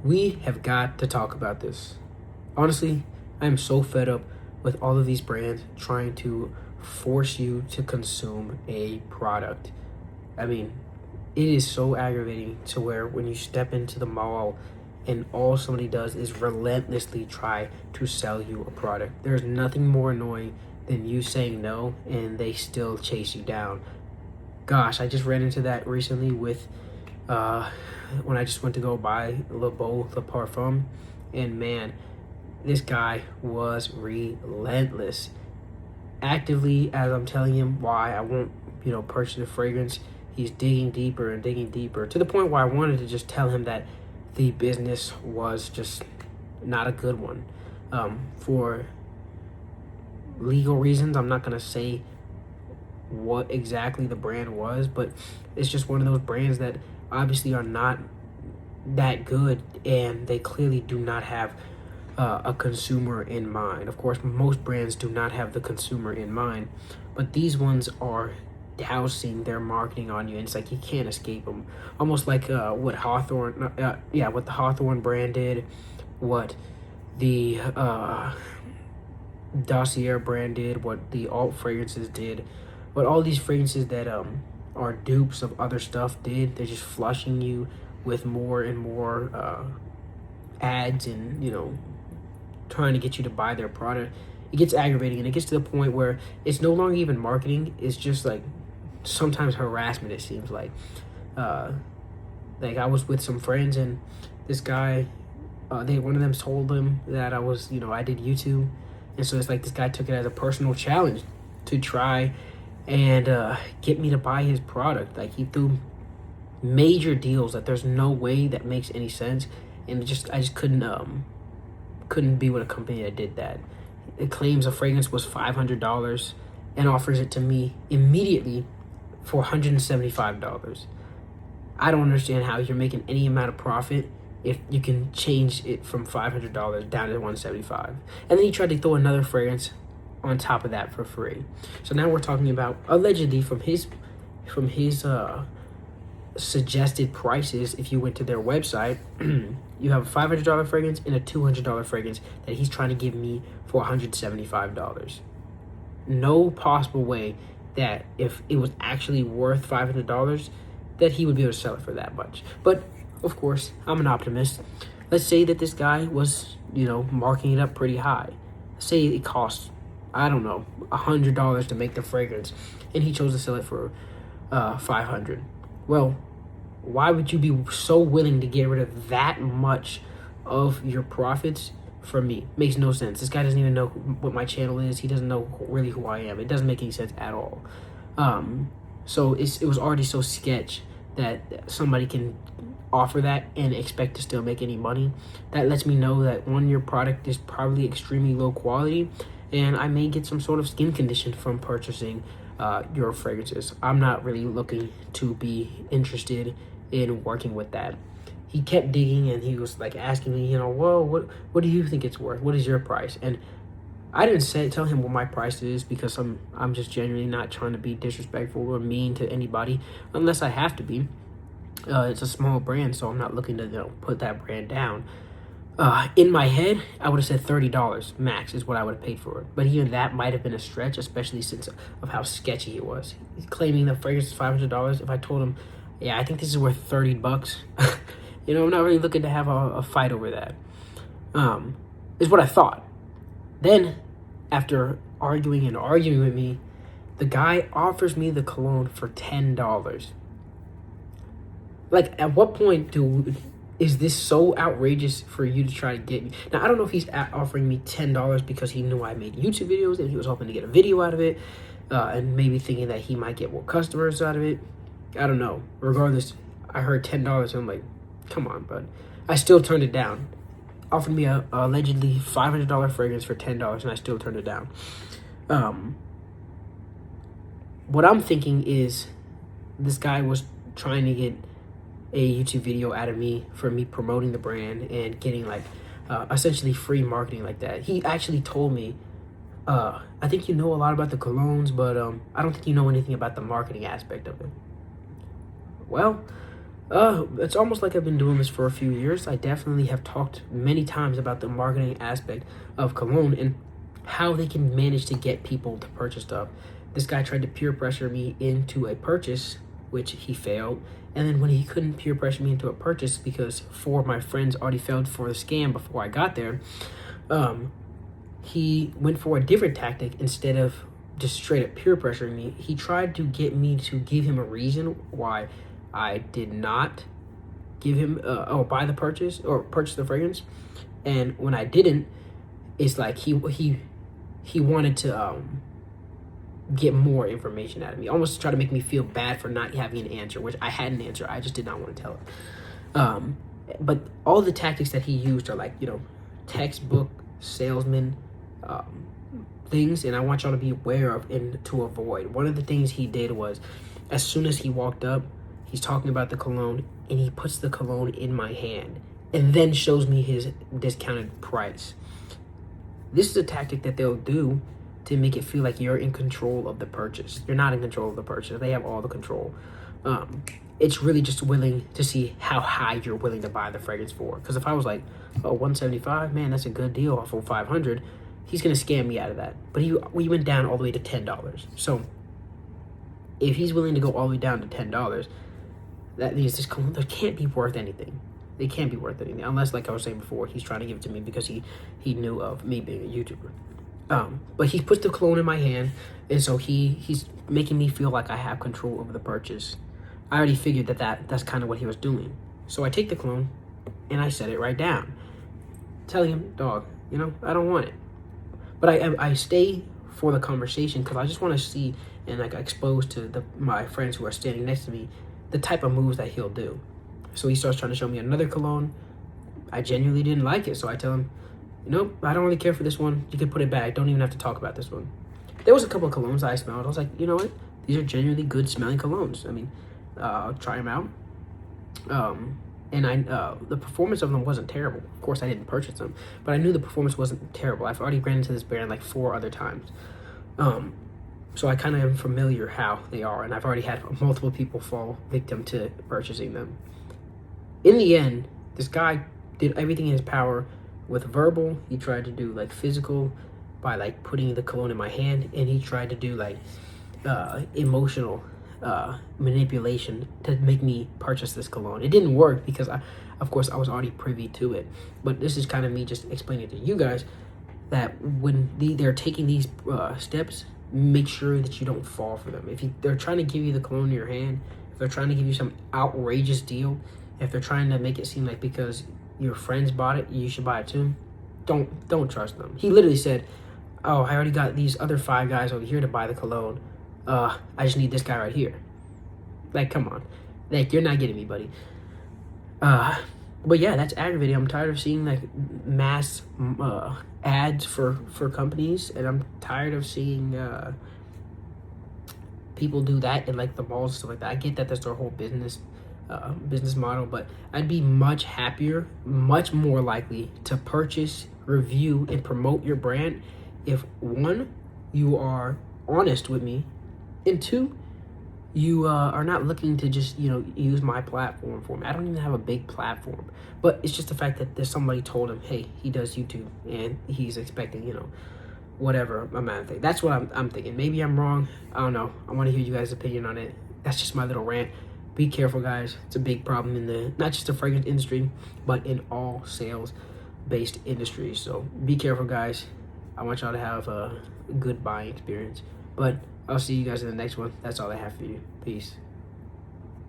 We have got to talk about this. Honestly, I am so fed up with all of these brands trying to force you to consume a product. I mean, it is so aggravating to where when you step into the mall and all somebody does is relentlessly try to sell you a product. There's nothing more annoying than you saying no and they still chase you down. Gosh, I just ran into that recently with when I just went to go buy Le Beau, the parfum, and man, this guy was relentless. Actively, as I'm telling him why I won't, purchase the fragrance, he's digging deeper and digging deeper to the point where I wanted to just tell him that the business was just not a good one. For legal reasons, I'm not gonna say what exactly the brand was, but it's just one of those brands that obviously are not that good, and they clearly do not have a consumer in mind. Of course, most brands do not have the consumer in mind, but these ones are dousing their marketing on you, and it's like you can't escape them. Almost like what what the Hawthorne brand did, what the Dossier brand did, what the alt fragrances did, what all these fragrances that are dupes of other stuff did. They're just flushing you with more and more ads and trying to get you to buy their product. It gets aggravating, and it gets to the point where it's no longer even marketing. It's just like sometimes harassment, it seems like. Like I was with some friends, and this guy, one of them told him that I was, I did YouTube, and so it's like this guy took it as a personal challenge to try and get me to buy his product. Like he threw major deals that there's no way that makes any sense, and I just couldn't be with a company that did that. It claims a fragrance was $500 and offers it to me immediately for $175. I don't understand how you're making any amount of profit if you can change it from $500 down to $175. And then he tried to throw another fragrance on top of that for free. So now we're talking about allegedly from his suggested prices. If you went to their website, you have a $500 fragrance and a $200 fragrance that he's trying to give me for $175. No possible way that if it was actually worth $500 that he would be able to sell it for that much. But of course, I'm an optimist. Let's say that this guy was, marking it up pretty high. Say it costs, I don't know, $100 to make the fragrance, and he chose to sell it for $500. Well, why would you be so willing to get rid of that much of your profits from me? Makes no sense. This guy doesn't even know what my channel is. He doesn't know really who I am. It doesn't make any sense at all. So it was already so sketch that somebody can offer that and expect to still make any money. That lets me know that one, your product is probably extremely low quality, and I may get some sort of skin condition from purchasing your fragrances. I'm not really looking to be interested in working with that. He kept digging, and he was like asking me, well, what do you think it's worth? What is your price? And I didn't tell him what my price is, because I'm just genuinely not trying to be disrespectful or mean to anybody unless I have to be. It's a small brand, so I'm not looking to put that brand down. In my head, I would have said $30 max is what I would have paid for it. But even that might have been a stretch, especially since of how sketchy it was. He's claiming the fragrance is $500. If I told him, yeah, I think this is worth $30, I'm not really looking to have a fight over that. Is what I thought. Then, after arguing with me, the guy offers me the cologne for $10. Like, at what point is this so outrageous for you to try to get me? Now, I don't know if he's offering me $10 because he knew I made YouTube videos and he was hoping to get a video out of it, and maybe thinking that he might get more customers out of it. I don't know. Regardless, I heard $10 and I'm like, come on, bud. I still turned it down. Offered me a allegedly $500 fragrance for $10, and I still turned it down. What I'm thinking is this guy was trying to get a YouTube video out of me for me promoting the brand and getting essentially free marketing like that. He actually told me, I think you know a lot about the colognes, but I don't think you know anything about the marketing aspect of it. Well, It's almost like I've been doing this for a few years. I definitely have talked many times about the marketing aspect of cologne and how they can manage to get people to purchase stuff. This guy tried to peer pressure me into a purchase, which he failed. And then when he couldn't peer pressure me into a purchase because four of my friends already failed for the scam before I got there, he went for a different tactic. Instead of just straight up peer pressuring me, he tried to get me to give him a reason why I did not give him buy the purchase or purchase the fragrance. And when I didn't, it's like he wanted to get more information out of me, almost to try to make me feel bad for not having an answer, which I had an answer. I just did not want to tell him. But all the tactics that he used are like, textbook salesman things, and I want y'all to be aware of and to avoid. One of the things he did was, as soon as he walked up, he's talking about the cologne, and he puts the cologne in my hand and then shows me his discounted price. This is a tactic that they'll do to make it feel like you're in control of the purchase. You're not in control of the purchase. They have all the control. It's really just willing to see how high you're willing to buy the fragrance for. Because if I was like, oh, $175, man, that's a good deal off of $500, he's going to scam me out of that. But we went down all the way to $10. So if he's willing to go all the way down to $10, that means this cologne can't be worth anything. They can't be worth anything. Unless, like I was saying before, he's trying to give it to me because he knew of me being a YouTuber. But he puts the cologne in my hand, and so he's making me feel like I have control over the purchase. I already figured that's kind of what he was doing. So I take the cologne, and I set it right down, telling him, dog, I don't want it. But I stay for the conversation because I just want to see and like expose to my friends who are standing next to me the type of moves that he'll do. So he starts trying to show me another cologne. I genuinely didn't like it, so I tell him, nope, I don't really care for this one. You can put it back. Don't even have to talk about this one. There was a couple of colognes I smelled. I was like, you know what? These are genuinely good smelling colognes. I mean, I'll try them out. And the performance of them wasn't terrible. Of course, I didn't purchase them, but I knew the performance wasn't terrible. I've already ran into this brand like 4 other times. So I kind of am familiar how they are, and I've already had multiple people fall victim to purchasing them. In the end, this guy did everything in his power with verbal. He tried to do like physical by like putting the cologne in my hand, and he tried to do like emotional manipulation to make me purchase this cologne. It didn't work because of course I was already privy to it, but this is kind of me just explaining to you guys that when they're taking these steps, make sure that you don't fall for them. If they're trying to give you the cologne in your hand, if they're trying to give you some outrageous deal, if they're trying to make it seem like because your friends bought it, you should buy it too, don't trust them. He literally said, oh, I already got these other 5 guys over here to buy the cologne. I just need this guy right here. Like, come on. Like, you're not getting me, buddy. But yeah, that's aggravating. I'm tired of seeing like mass ads for companies, and I'm tired of seeing people do that in like the malls and stuff like that. I get that that's their whole business model, but I'd be much happier, much more likely to purchase, review, and promote your brand if 1, you are honest with me, and 2, you are not looking to just use my platform for me. I don't even have a big platform, but it's just the fact that there's somebody told him, hey, he does YouTube and he's expecting whatever amount of thing. That's what I'm thinking. Maybe I'm wrong. I don't know. I want to hear you guys' opinion on it. That's just my little rant. Be careful, guys. It's a big problem in not just the fragrance industry, but in all sales-based industries. So be careful, guys. I want y'all to have a good buying experience. But I'll see you guys in the next one. That's all I have for you. Peace.